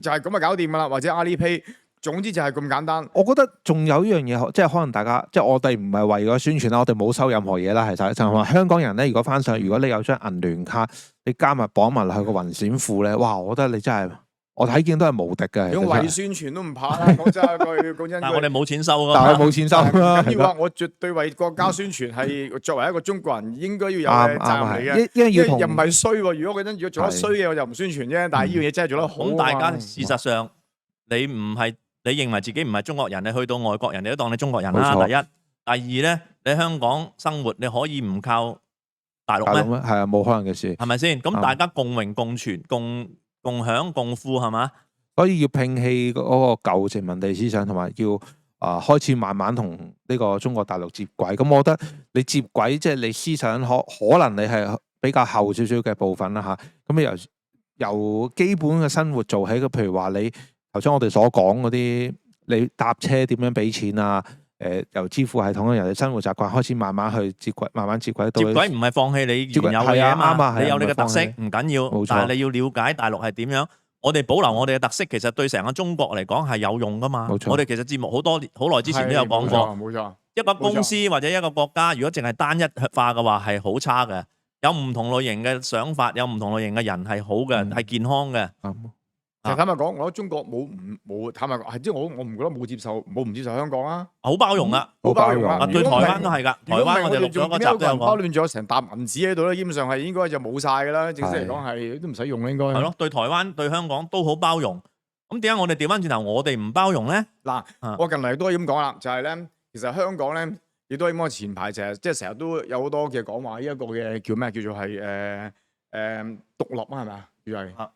就係咁啊搞掂噶啦，或者 Alipay。總之就係咁簡單。我覺得仲有一樣嘢，即係可能大家即係我哋唔係為咗宣傳啦，我哋冇收任何嘢啦，其實就係話香港人咧，如果翻上，如果你有張銀聯卡，你加埋綁埋落去個雲閃付咧，哇！我覺得你真係我睇見都係無敵嘅。用偽宣傳都唔怕啦，講真句，但係我哋冇錢收㗎。但係冇錢收啦。緊要話我絕對為國家宣傳係作為一個中國人應該要有嘅責任嚟嘅。因為又唔係衰喎，如果嗰陣如果做得衰嘅，我就唔宣傳啫。但係呢樣嘢真係做得好。咁大家事實上你唔係。你認為自己唔係中國人，你去到外國人哋都當你中國人啦。第一，第二咧，你喺香港生活，你可以唔靠大陸咩？係啊，冇可能嘅事。係咪先？咁大家共榮共存、共享共富係嘛？所以要摒棄嗰個舊殖民地思想，同埋要開始慢慢同呢個中國大陸接軌。咁我覺得你接軌，即係你思想可能你係比較後少少嘅部分啦嚇。咁你由基本嘅生活做起，譬如話你。頭先我哋所講嗰啲，你搭車點樣俾錢啊？由支付系統由你生活習慣開始慢慢去接軌，慢慢接軌到。接軌唔係放棄你原有嘅嘢啊嘛，你有你嘅特色唔緊要，冇錯，但係你要了解大陸係點樣。我哋保留我哋嘅特色，其實對成個中國嚟講係有用噶嘛。冇錯，我哋其實節目好耐之前都有講過。冇錯，一個公司或者一個國家，如果淨係單一化嘅話，係好差嘅。有唔同類型嘅想法，有唔同類型嘅人係好嘅，係健康嘅。坦白講，我覺得中國冇坦白講係，即係我唔覺得冇唔接受香港啊，好包容啊，好包容啊。對台灣都係㗎，台灣我哋錄咗個集都有講。包亂咗成沓銀紙喺度咧，基本上係應該就冇晒㗎啦。正式嚟講係都唔使用啦，應該。係咯，對台灣對香港都好包容。咁點解我哋調翻轉頭，我哋唔包容咧？嗱，我近嚟都係咁講啦，就係咧，其實香港咧亦都係咁前排就係即係成日都有好多嘅講話，呢一個嘅叫咩？叫做係獨立啊，係咪啊？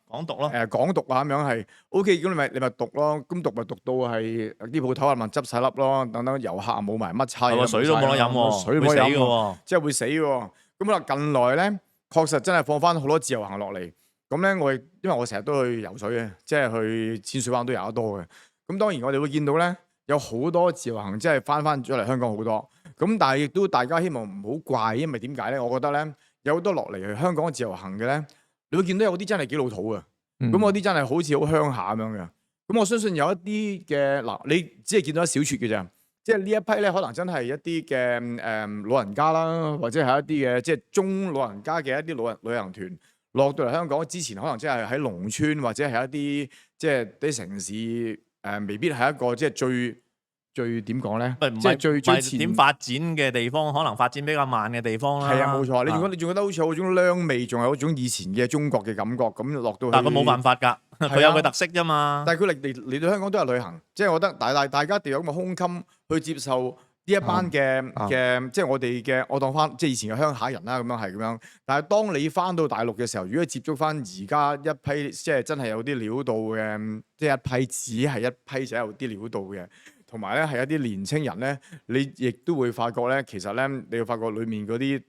港獨咯，港獨啊咁樣係 OK，咁你咪獨咯，咁獨咪獨到係啲鋪頭啊咪執晒笠咯，等等遊客冇埋乜差，水都冇得飲喎，水冇得飲喎，即係會死喎。咁啊近來咧確實真係放翻好多自由行落嚟，咁咧因為我成日都去游水嘅，即係去淺水灣都游得多嘅。咁當然我哋會見到咧有好多自由行即係翻咗嚟香港好多，咁但係亦都大家希望唔好怪，因為點解咧？我覺得咧有好多落嚟去香港自由行嘅咧。你會見到有啲真係幾老土嘅，咁嗰啲真係好似好鄉下咁樣嘅。咁我相信有一啲嘅嗱，你只係見到一小撮嘅咋，即係呢一批咧，可能真係一啲嘅老人家啦，或者係一啲嘅即係中老人家嘅一啲旅行團落到嚟香港之前，可能真係喺農村或者係一啲即係啲城市未必係一個即係最點講咧？即係最前點發展嘅地方，可能發展比較慢嘅地方啦。係啊，冇錯。你仲覺得好似有種娘味，仲有嗰種以前嘅中國嘅感覺，咁落到去。但係佢冇辦法㗎，佢有佢特色啫嘛。但係佢嚟到香港都係旅行，即係我覺得大家一定有咁嘅胸襟去接受一班嘅即係我哋嘅，我當翻即係以前嘅鄉下人啦，咁樣係咁樣。但係當你翻到大陸嘅時候，如果接觸翻而家一批即係真係有啲料到嘅，即係一批只係一批就有啲料到嘅，同埋咧係一啲年青人咧，你亦都會發覺咧，其實咧你會發覺裡面嗰啲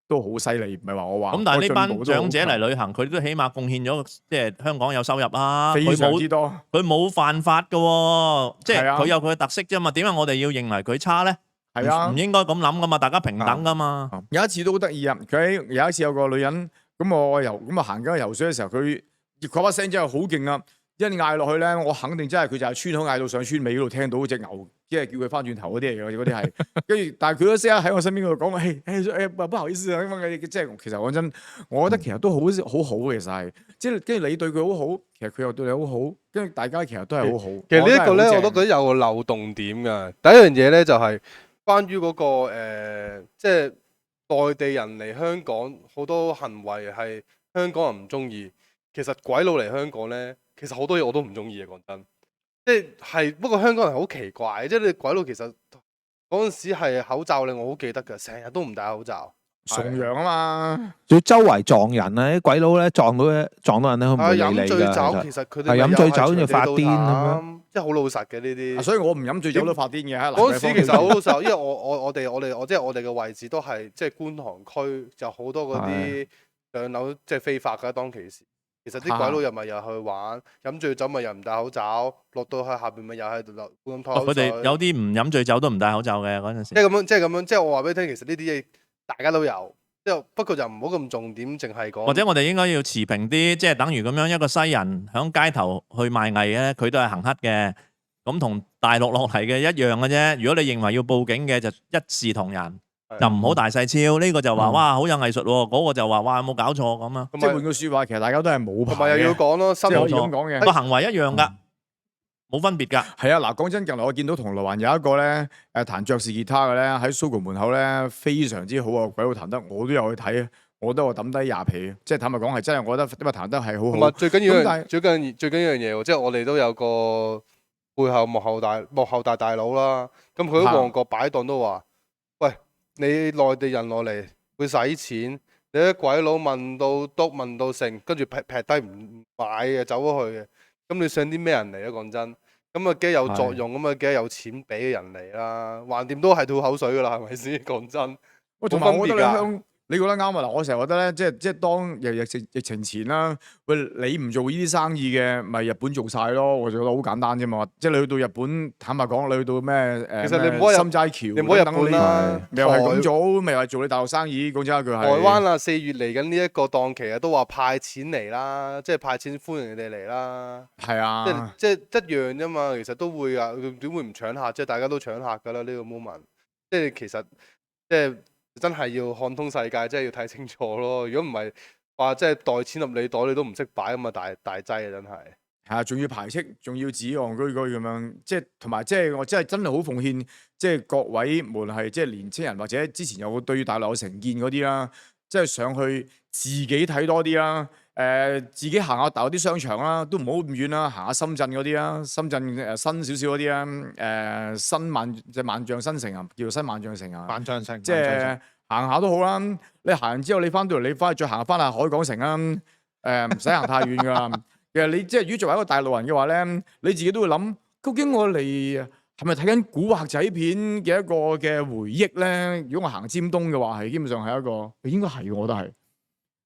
都好犀利，唔係話我話。咁但係呢班長者嚟旅行，佢都起碼貢獻咗，即係香港有收入啊！非常之多，佢冇犯法嘅喎，即係佢有佢嘅特色啫嘛。點解我哋要認為佢差咧？係啊，唔應該咁諗噶嘛，大家平等噶嘛。有一次都好得意啊！佢有一次有個女人，咁我行緊游水嘅時候，佢嗰把聲真係好勁啊！一嗌落去咧，我肯定真係佢就係村口嗌到上村尾嗰度聽到隻牛，即係叫佢翻轉頭嗰啲嚟嘅，嗰啲係。跟住，但係佢都識得喺我身邊嗰度講，誒不好意思啊，咁樣即係其實講真，我覺得其實都好好嘅，其實係，即係跟住你對佢好好，其實佢又對你好好，跟住大家其實都係好好。其實呢一個咧，我都覺得有個漏洞點㗎。第一樣嘢咧就係關於嗰個即係內地人嚟香港好多行為係香港人唔中意。其實鬼佬嚟香港咧。其實好多嘢我都唔中意啊，講真，即係不過香港人好奇怪，即係你鬼佬其實嗰陣時係口罩令我好記得㗎，成日都唔戴口罩，崇洋啊嘛，要周圍撞人啊！啲鬼佬咧撞到人咧，佢唔會理你㗎。飲醉酒其實佢哋係飲醉酒跟住發癲咁樣，即係好老實嘅呢啲。所以我唔飲醉酒都發癲嘅。嗰陣時其實好老實，因為我哋即係我哋嘅位置都係即係觀塘區，就好多嗰啲上樓即係非法㗎當其時。其實啲鬼佬又咪又去玩，飲醉酒咪又唔戴口罩，落到去下邊咪又喺度流咁拖口水。佢哋有啲唔飲醉酒都唔戴口罩嘅嗰陣時。即係咁樣，即係我話俾你聽，其實呢啲嘢大家都有，即係不過就唔好咁重點，淨係講。或者我哋應該要持平啲，即係等於咁樣一個西人喺街頭去賣藝咧，佢都係行乞嘅，咁同大陸落嚟嘅一樣嘅啫。如果你認為要報警嘅，就一視同仁。就唔好大細超，呢個就話哇好有藝術喎，嗰個就話哇有冇搞錯咁啊？即係換句説話，其實大家都係冇牌嘅，同埋又要講咯，即係可以咁講嘅，個行為一樣㗎，冇分別㗎。係啊，嗱講真，近來我見到銅鑼灣有一個咧彈爵士吉他嘅咧，喺 Sogo 門口咧非常之好啊，鬼佬彈得，我都有去睇啊，我都我抌低20皮，即係坦白講係真係，我覺得因為彈得係好好。同埋最緊要一樣嘢喎，即係我哋都有個背後幕後大佬啦，咁佢喺旺角擺檔都話。你內地人落嚟會使錢，你啲鬼佬問到篤問到成，跟住劈低唔買嘅走咗去嘅，咁你想啲咩人嚟啊？講真，咁啊幾有作用，咁啊幾有錢俾嘅人嚟啦，橫掂都係吐口水噶啦，係咪先？講真，同埋我覺得你覺得啱啊！嗱，我成日覺得咧，即係當疫情前啦，喂，你唔做呢啲生意嘅，咪日本做晒咯。我就覺得好簡單啫嘛。即係你去到日本，坦白講，你去到咩其實你唔好心齋橋，你唔好日本啦，又係咁做，咪係做你大陸生意。講真一句係。台灣啊，4月嚟緊呢一個檔期啊，都話派錢嚟啦，即係派錢歡迎你哋嚟啦。係啊，即係一樣啫嘛。其實都會啊，點會唔搶客？即係大家都搶客㗎啦。呢個 moment，即係其實即係。真係要看通世界，真係要睇清楚咯。如果唔係話，即係袋錢入你袋，你都唔識擺咁啊！大劑啊，真係。係啊，仲要排斥，仲要指戇居居咁樣，即係同埋即係我真係好奉獻，即係各位無論係即係年青人或者之前有對大陸有成見嗰啲啦，即係上去自己睇多啲啦。自己行下大陸啲商場啦，都唔好咁遠啦，行下深圳嗰啲啦，深圳新少少嗰啲啦，新萬象新城啊，叫做新萬象城啊，萬象城，即係行下都好啦。你行完之後，你翻到嚟，你翻去再行翻下海港城啦，唔使行太遠噶啦。其實你即係如果作為一個大陸人嘅話咧，你自己都會諗，究竟我嚟係咪睇緊古惑仔片嘅一個嘅回憶咧？如果我行尖東嘅話，係基本上係一個，應該係我覺得係。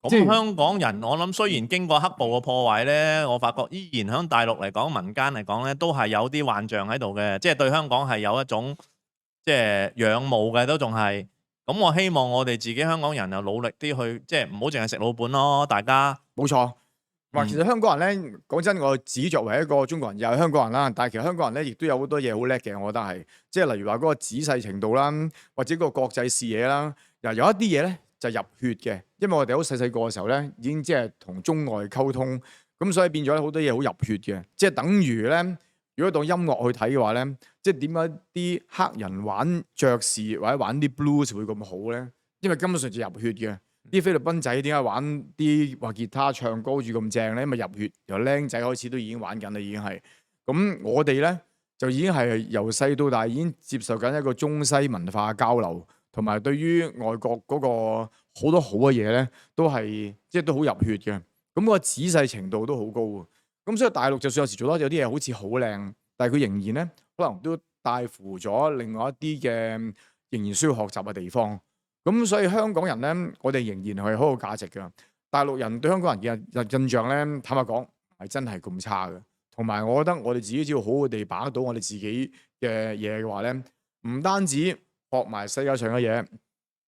咁香港人，我諗雖然經過黑暴嘅破壞咧，我發覺依然喺大陸嚟講，民間嚟講咧，都係有啲幻象喺度嘅，即係對香港係有一種即係仰慕嘅，都仲係。咁我希望我哋自己香港人又努力啲去，即係唔好淨係食老本咯，大家。冇錯。其實香港人咧，講真，我自己作為一個中國人，又係香港人啦。但係其實香港人咧，亦都有好多嘢好叻嘅，我覺得係。即係例如話嗰個仔細程度啦，或者嗰個國際視野啦。有一啲嘢咧，就入血嘅，因為我哋好細個嘅時候咧，已經即係同中外溝通，咁所以變咗咧好多嘢好入血嘅，即係等於咧，如果當音樂去睇嘅話咧，即係點解啲黑人玩爵士或者玩啲 blues 會咁好咧？因為根本上就入血嘅。啲菲律賓仔點解玩啲話吉他唱歌住咁正咧？因為入血，由僆仔開始都已經玩緊啦，已經係。咁我哋咧就已經係由細到大已經接受緊一個中西文化交流，同埋對於外國嗰個好多好嘅嘢咧，都係即係都好入血嘅。咁個仔細程度都好高喎。咁所以大陸就算有時做得有啲嘢好似好靚，但係佢仍然咧可能都帶乎咗另外一啲嘅仍然需要學習嘅地方。咁所以香港人咧，我哋仍然係好有價值㗎。大陸人對香港人嘅印象咧，坦白講係真係咁差嘅。同埋我覺得我哋自己只要好好地把握到我哋自己嘅嘢嘅話咧，唔單止學埋世界上嘅嘢，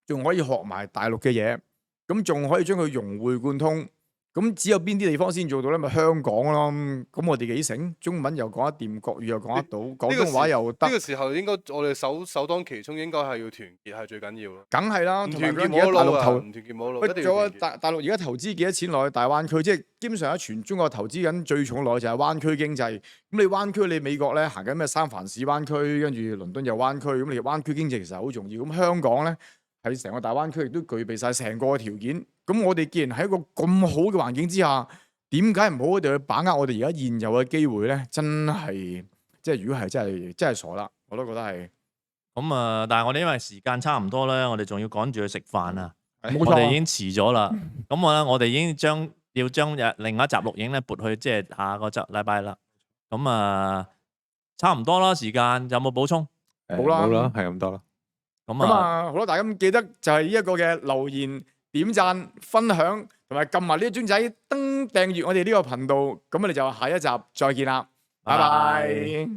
仲可以學埋大陸嘅嘢，咁仲可以將佢融會貫通。咁只有邊啲地方先做到咧？咪香港咯。咁我哋幾醒，中文又講得掂，國語又講得到，廣東話又得。呢個時候應該我哋首當其衝應該係要團結係最緊要咯。梗係啦，唔同埋團結而家大陸投唔團結冇路。喂，仲有大陸而家投資幾多錢落去大灣區？即係基本上喺全中國投資緊最重落去就係灣區經濟。咁你灣區你美國咧行緊咩三藩市灣區，跟住倫敦又灣區，咁你灣區經濟其實好重要。咁香港咧喺成個大灣區亦都具備晒成個條件。咁我哋既然喺一個咁好嘅環境之下，點解唔好我哋去把握我哋而家現有嘅機會咧？真係即係如果係真係傻啦，我都覺得係。咁啊，但係我哋因為時間差唔多咧，我哋仲要趕住去食飯啊。冇錯我哋已經遲咗啦。咁我哋已經要將另一集錄影咧撥去即係下個禮拜啦。咁啊，差唔多啦，時間有冇補充？冇啦，冇啦，係咁多啦。咁啊，好啦，大家咁記得就係呢一個嘅留言、點讚、分享，同埋撳埋呢個鐘仔登訂閱我哋呢個頻道。咁我哋就下一集再見啦，拜拜。